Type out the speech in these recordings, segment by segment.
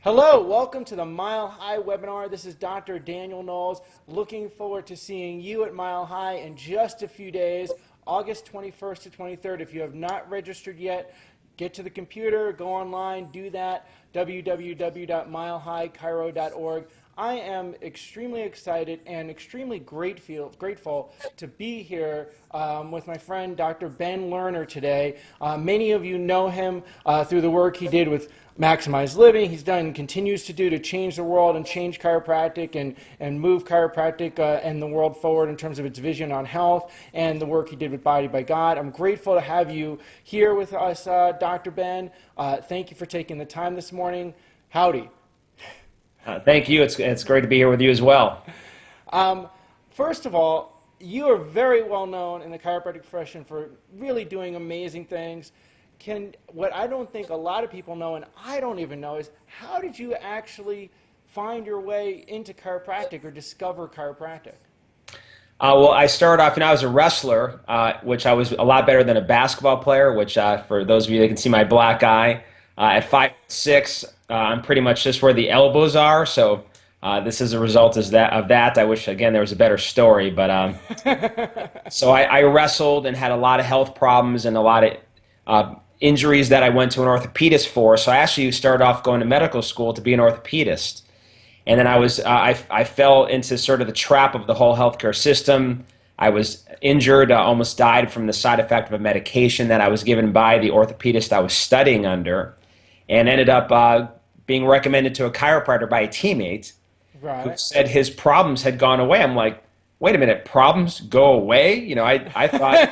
Hello, welcome to the Mile High webinar. This is Dr. Daniel Knowles. Looking forward to seeing you at Mile High in just a few days, August 21st to 23rd. If you have not registered yet, get to the computer, go online, do that, www.milehighchiro.org. I am extremely excited and extremely grateful to be here with my friend Dr. Ben Lerner today. Many of you know him through the work he did with Maximize Living. He's done and continues to do to change the world and change chiropractic and move chiropractic and the world forward in terms of its vision on health and the work he did with Body by God. I'm grateful to have you here with us, Dr. Ben. Thank you for taking the time this morning. Howdy. Thank you. It's great to be here with you as well. First of all, you are very well known in the chiropractic profession for really doing amazing things. What I don't think a lot of people know, and I don't even know, is how did you actually find your way into chiropractic or discover chiropractic? Well, I started off, I was a wrestler, which I was a lot better than a basketball player, which for those of you that can see my black eye, at 5'6", I'm pretty much just where the elbows are. So this is a result of that. I wish, again, there was a better story. But so I wrestled and had a lot of health problems and a lot of injuries that I went to an orthopedist for. So I actually started off going to medical school to be an orthopedist. And then I fell into sort of the trap of the whole healthcare system. I was injured, almost died from the side effect of a medication that I was given by the orthopedist I was studying under, and ended up being recommended to a chiropractor by a teammate who said his problems had gone away. I'm like, wait a minute, problems go away? I thought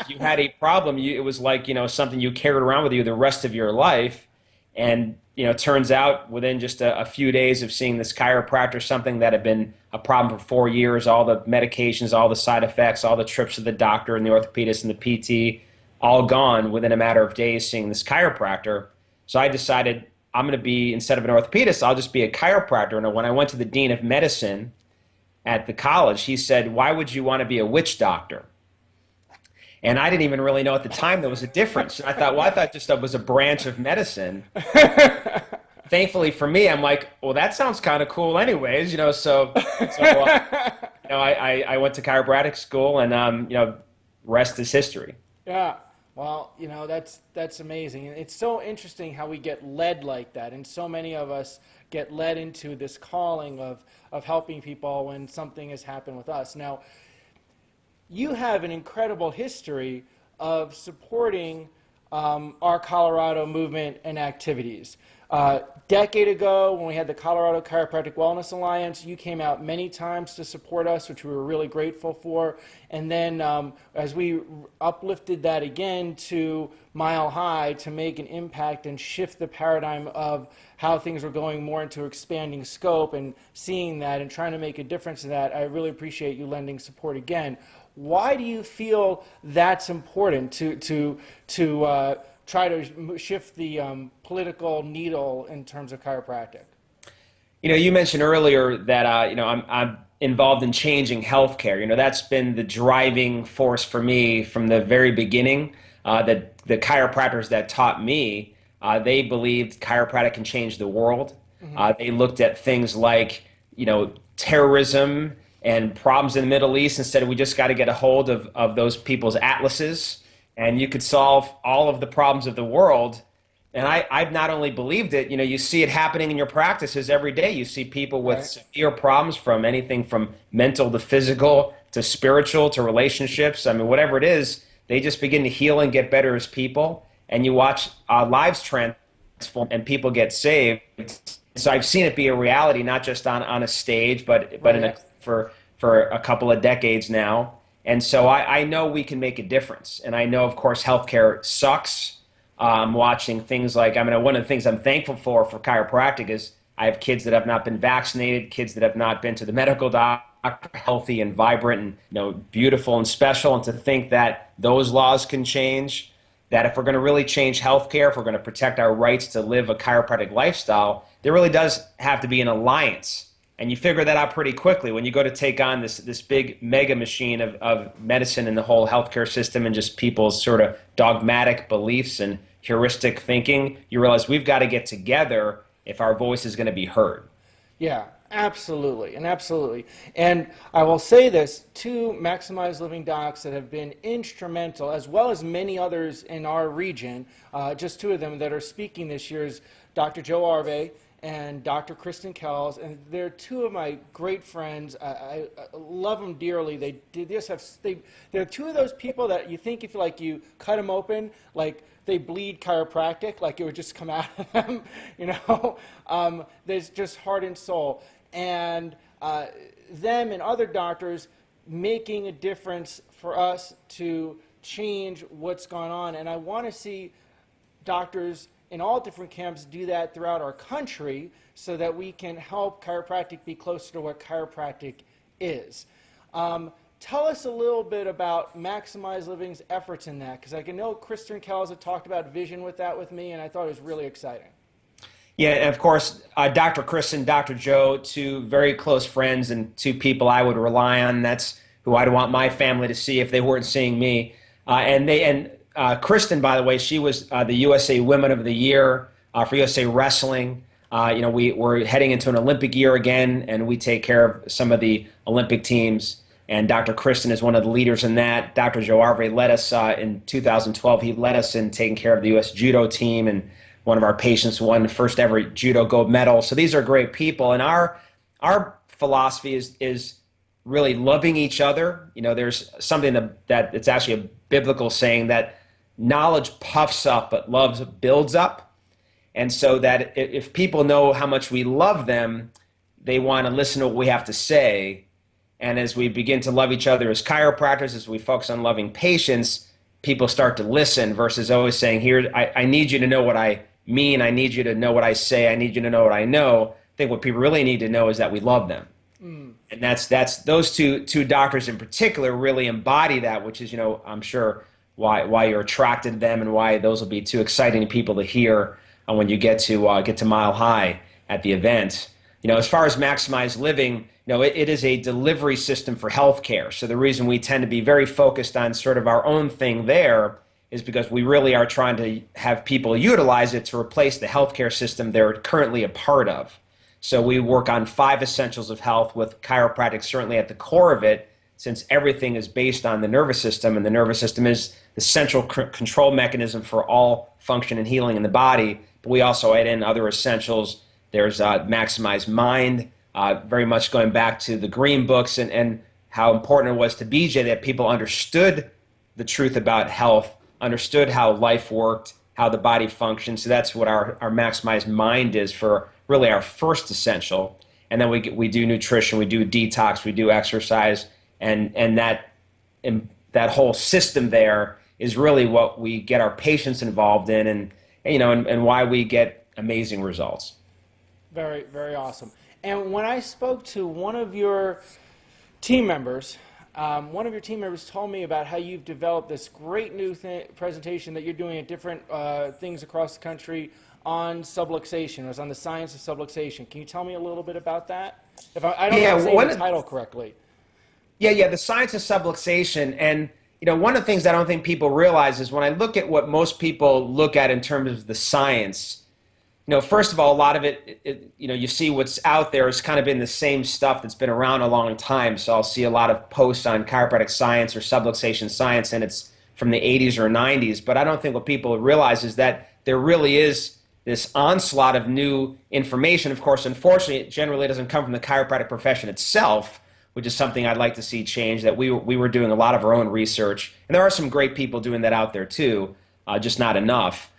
if you had a problem, it was like, something you carried around with you the rest of your life. And, it turns out within just a few days of seeing this chiropractor, something that had been a problem for 4 years, all the medications, all the side effects, all the trips to the doctor and the orthopedist and the PT, all gone within a matter of days seeing this chiropractor. So I decided I'm going to be, instead of an orthopedist, I'll just be a chiropractor. And when I went to the dean of medicine at the college, he said, why would you want to be a witch doctor? And I didn't even really know at the time there was a difference. And I thought just that was a branch of medicine. Thankfully for me, I'm like, well, that sounds kind of cool anyways, so I went to chiropractic school and, rest is history. Yeah. Well, that's amazing. And it's so interesting how we get led like that. And so many of us get led into this calling of helping people when something has happened with us. Now, you have an incredible history of supporting our Colorado movement and activities. Decade ago, when we had the Colorado Chiropractic Wellness Alliance, you came out many times to support us, which we were really grateful for. And then as we uplifted that again to Mile High to make an impact and shift the paradigm of how things were going more into expanding scope and seeing that and trying to make a difference in that, I really appreciate you lending support again. Why do you feel that's important to try to shift the political needle in terms of chiropractic? You mentioned earlier that I'm involved in changing healthcare. That's been the driving force for me from the very beginning. The chiropractors that taught me, they believed chiropractic can change the world. Mm-hmm. They looked at things like terrorism and problems in the Middle East, instead of we just got to get a hold of those people's atlases, and you could solve all of the problems of the world. And I've not only believed it, you see it happening in your practices every day. You see people with severe problems, from anything from mental to physical to spiritual to relationships. I mean, whatever it is, they just begin to heal and get better as people. And you watch lives transform and people get saved. So I've seen it be a reality, not just on a stage, but for a couple of decades now. And so I know we can make a difference. And I know, of course, healthcare sucks. Watching things like, one of the things I'm thankful for chiropractic is I have kids that have not been vaccinated, kids that have not been to the medical doctor, healthy and vibrant and beautiful and special. And to think that those laws can change, that if we're going to really change healthcare, if we're going to protect our rights to live a chiropractic lifestyle, there really does have to be an alliance. And you figure that out pretty quickly when you go to take on this big mega machine of medicine and the whole healthcare system and just people's sort of dogmatic beliefs and heuristic thinking. You realize we've got to get together if our voice is going to be heard. Yeah, absolutely, and absolutely. And I will say this, two Maximize Living docs that have been instrumental, as well as many others in our region, just two of them that are speaking this year is Dr. Joe Arve and Dr. Kristen Kells, and they're two of my great friends. I love them dearly. They're two of those people that you think if like you cut them open, like they bleed chiropractic, like it would just come out of them, you know. There's just heart and soul. And them and other doctors making a difference for us to change what's going on. And I want to see doctors in all different camps do that throughout our country so that we can help chiropractic be closer to what chiropractic is. Tell us a little bit about Maximize Living's efforts in that, because I can know Kristen Kells had talked about vision with that with me, and I thought it was really exciting. Yeah, and of course, Dr. Kristen, Dr. Joe, two very close friends and two people I would rely on. That's who I'd want my family to see if they weren't seeing me. And Kristen, by the way, she was the USA Women of the Year for USA Wrestling. We're heading into an Olympic year again, and we take care of some of the Olympic teams. And Dr. Kristen is one of the leaders in that. Dr. Joe Arve led us in 2012. He led us in taking care of the U.S. judo team, and one of our patients won the first ever judo gold medal. So these are great people. And our philosophy is really loving each other. You know, there's something that it's actually a biblical saying that knowledge puffs up, but love builds up. And so that if people know how much we love them, they want to listen to what we have to say. And as we begin to love each other as chiropractors, as we focus on loving patients, people start to listen versus always saying, here, I need you to know what I mean. I need you to know what I say. I need you to know what I know. I think what people really need to know is that we love them. And that's those two doctors in particular really embody that, which is, I'm sure why you're attracted to them and why those will be two exciting people to hear when you get to Mile High at the event. As far as Maximize Living, it is a delivery system for healthcare. So the reason we tend to be very focused on sort of our own thing there is because we really are trying to have people utilize it to replace the healthcare system they're currently a part of. So we work on 5 essentials of health, with chiropractic certainly at the core of it, since everything is based on the nervous system, and the nervous system is the central control mechanism for all function and healing in the body. But we also add in other essentials. There's Maximize Mind, very much going back to the green books and how important it was to BJ that people understood the truth about health, understood how life worked, how the body functions. So that's what our Maximize Mind is for really our first essential. And then we do nutrition, we do detox, we do exercise, and that whole system there is really what we get our patients involved in, and why we get amazing results. Very, very awesome. And when I spoke to one of your team members told me about how you've developed this great new presentation that you're doing at different things across the country on subluxation. It was on the science of subluxation. Can you tell me a little bit about that? If I don't know if I'm saying the title correctly. Yeah, the science of subluxation. And one of the things I don't think people realize is when I look at what most people look at in terms of the science, first of all, a lot of it, you see what's out there has kind of been the same stuff that's been around a long time. So I'll see a lot of posts on chiropractic science or subluxation science, and it's from the 80s or 90s. But I don't think what people realize is that there really is this onslaught of new information. Of course, unfortunately, it generally doesn't come from the chiropractic profession itself, which is something I'd like to see change, that we were doing a lot of our own research. And there are some great people doing that out there too, just not enough.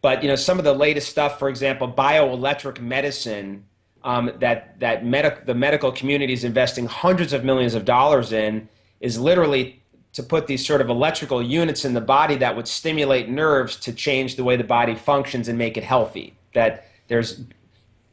But some of the latest stuff, for example, bioelectric medicine, the medical community is investing hundreds of millions of dollars in, is literally to put these sort of electrical units in the body that would stimulate nerves to change the way the body functions and make it healthy. That there's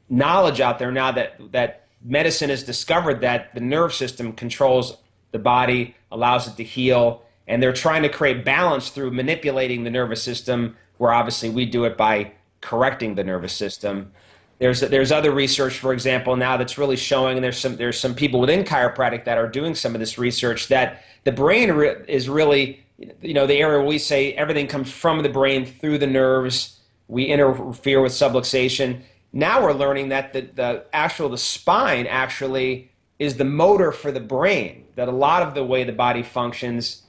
knowledge out there now that medicine has discovered that the nerve system controls the body, allows it to heal, and they're trying to create balance through manipulating the nervous system, where obviously we do it by correcting the nervous system. There's other research, for example, now that's really showing, and there's some people within chiropractic that are doing some of this research, that the brain is really, the area where we say everything comes from the brain through the nerves. We interfere with subluxation. Now we're learning that the spine actually is the motor for the brain, that a lot of the way the body functions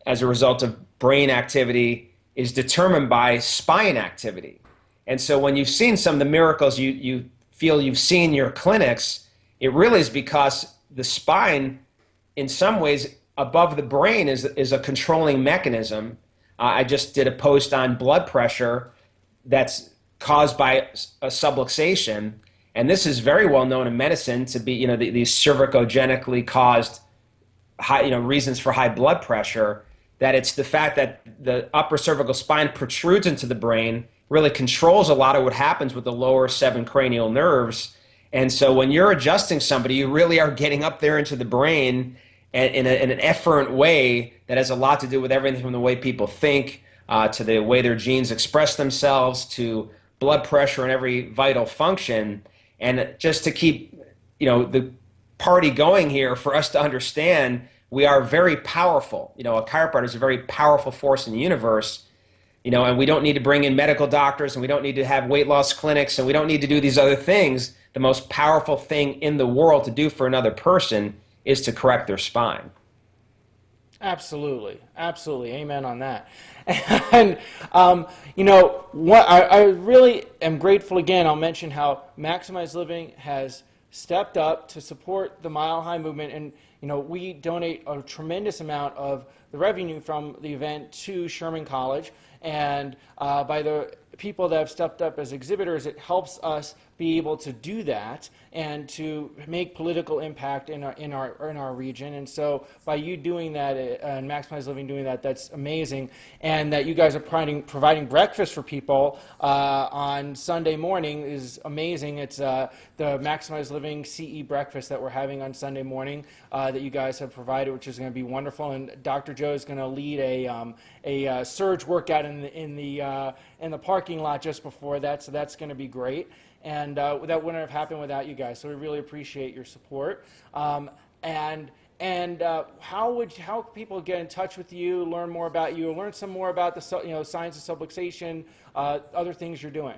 as a result of brain activity is determined by spine activity. And so when you've seen some of the miracles you feel you've seen in your clinics, it really is because the spine, in some ways, above the brain is a controlling mechanism. I just did a post on blood pressure that's caused by a subluxation, and this is very well known in medicine to be, these cervicogenically caused high, reasons for high blood pressure. That it's the fact that the upper cervical spine protrudes into the brain, really controls a lot of what happens with the lower 7 cranial nerves. And so when you're adjusting somebody, you really are getting up there into the brain in an efferent way that has a lot to do with everything from the way people think to the way their genes express themselves to blood pressure and every vital function. And just to keep the party going here, for us to understand we are very powerful. A chiropractor is a very powerful force in the universe, and we don't need to bring in medical doctors, and we don't need to have weight loss clinics, and we don't need to do these other things. The most powerful thing in the world to do for another person is to correct their spine. Absolutely, absolutely, amen on that. And what I really am grateful again. I'll mention how Maximize Living has stepped up to support the Mile High movement, and we donate a tremendous amount of the revenue from the event to Sherman College, and by the people that have stepped up as exhibitors, it helps us be able to do that and to make political impact in our region. And so by you doing that and Maximize Living doing that, that's amazing. And that you guys are providing breakfast for people on Sunday morning is amazing. It's the Maximize Living CE breakfast that we're having on Sunday morning that you guys have provided, which is going to be wonderful. And Dr. Joe is going to lead a surge workout in the parking lot just before that, so that's going to be great. And that wouldn't have happened without you guys, so we really appreciate your support. How can people get in touch with you, learn more about you, learn some more about the science of subluxation, other things you're doing?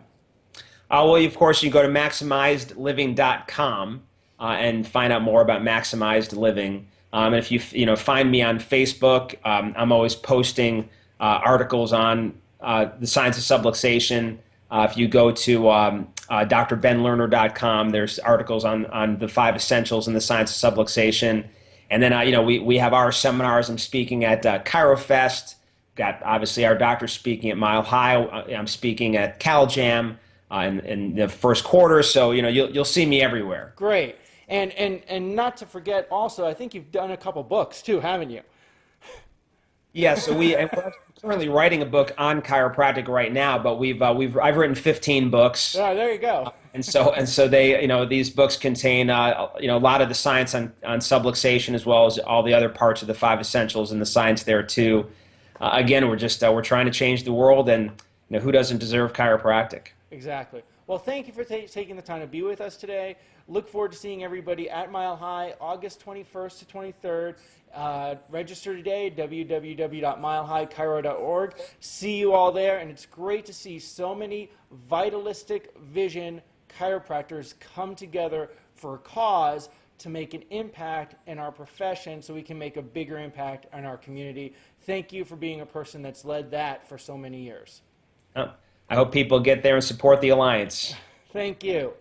Well, of course, you go to maximizedliving.com and find out more about Maximized Living. And if you find me on Facebook, I'm always posting articles on the science of subluxation. If you go to drbenlerner.com, there's articles on the 5 essentials in the science of subluxation. And then we have our seminars. I'm speaking at ChiroFest. Got obviously our doctor speaking at Mile High. I'm speaking at CalJam in the first quarter. So you'll see me everywhere. Great. And not to forget also, I think you've done a couple books too, haven't you? Yeah, so we're currently writing a book on chiropractic right now, but I've written 15 books. Yeah, there you go. And so they these books contain a lot of the science on subluxation as well as all the other parts of the 5 essentials and the science there too. Again, we're trying to change the world, and who doesn't deserve chiropractic? Exactly. Well, thank you for taking the time to be with us today. Look forward to seeing everybody at Mile High, August 21st to 23rd. Register today, www.milehighchiro.org. See you all there, and it's great to see so many vitalistic vision chiropractors come together for a cause to make an impact in our profession so we can make a bigger impact in our community. Thank you for being a person that's led that for so many years. I hope people get there and support the Alliance. Thank you.